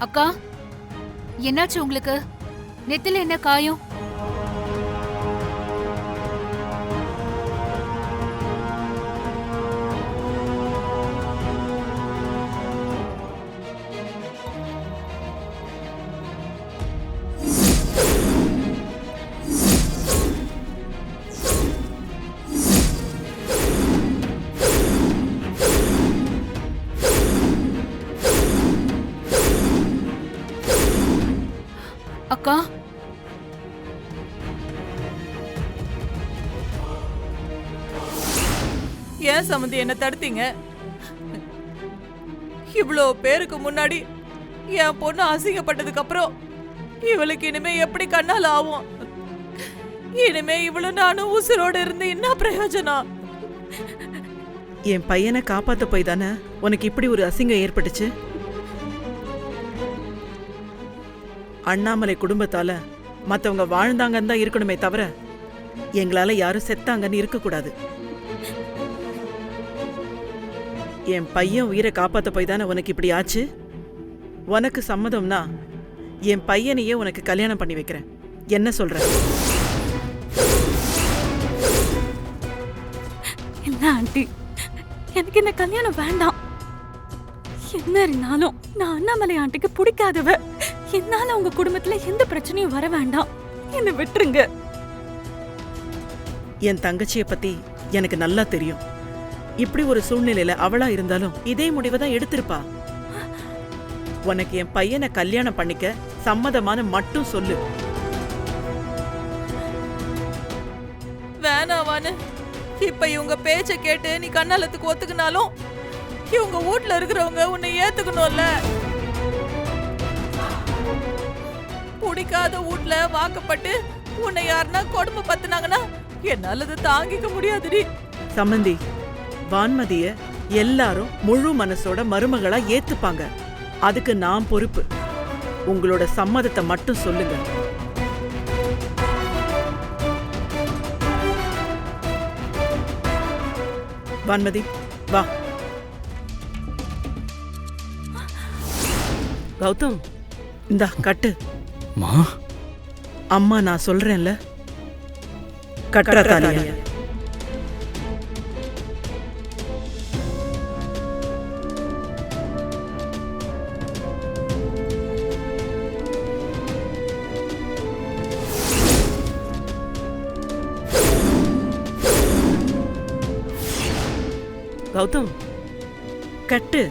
அக்கா, என்னாச்சு உங்களுக்கு? நெத்தில என்ன காயம்? அக்கா, ஏன் சம்மந்தி என்ன தடுத்தீங்க? இவ்வளோ பேருக்கு முன்னாடி என் பொண்ணு அசிங்கப்பட்டதுக்கு அப்புறம் இவளுக்கு இனிமே எப்படி கண்ணால் ஆகும்? இனிமே இவ்வளவு நானும் உசுரோடு இருந்து என்ன பிரயோஜனம்? என் பையனை காப்பாத்த போய் தானே உனக்கு இப்படி ஒரு அசிங்கம் ஏற்பட்டுச்சு. அண்ணாமலை குடும்பத்தால மத்தவங்க வாழ்ந்தாங்கன்னு தான் இருக்கணுமே தவிர எங்களால யாரும் செத்தாங்கன்னு இருக்கக்கூடாது. என் பையன் உயிரை காப்பாத்த போய் தானே உனக்கு இப்படி ஆச்சு. உனக்கு சம்மதம்னா என் பையனையே உனக்கு கல்யாணம் பண்ணி வைக்கிறேன். என்ன சொல்ற? என்ன ஆண்டி, எனக்கு இந்த கல்யாணம் வேண்டாம். என்ன இருந்தாலும் நான் அண்ணாமலை ஆண்டிக்கு பிடிக்காதவ. என்னால உங்க குடும்பத்துல எந்த பிரச்சனையும் வர வேண்டாம். என்ன விட்டுருங்க. என் தங்கச்சிய பத்தி எனக்கு நல்லா தெரியும். இப்படி ஒரு சூழ்நிலையில அவளா இருந்தாலும் இதே முடிவை தான் எடுத்திருப்பா. உனக்கு என் பையனை கல்யாணம் பண்ணிக்க சம்மதமான மட்டும் சொல்லு. வேணாவான்னு இப்ப இவங்க பேச்ச கேட்டு நீ கண்ணாலத்துக்கு ஒத்துக்கினாலும் இவங்க வீட்ல இருக்கிறவங்க உன்னை ஏத்துக்கணும்ல. பிடிக்காத வீட்ல வாக்கப்பட்டு உன்னை யாருன்னா கொடுமை பத்துனாங்கன்னா என்னால அதை தாங்கிக்க முடியாதுடி. சம்மந்தி, வான்மதிய எல்லாரும் முழு மனசோட மருமகளா ஏத்துப்பாங்க. அதுக்கு நான் பொறுப்பு. உங்களோட சம்மதத்தை மட்டும் சொல்லுங்க. வான்மதி, வா. கௌதம், இந்தா கட்டு. அம்மா நான் சொல்றேன்ல, கட்டுற தாலிய. கௌதம், கட்டு.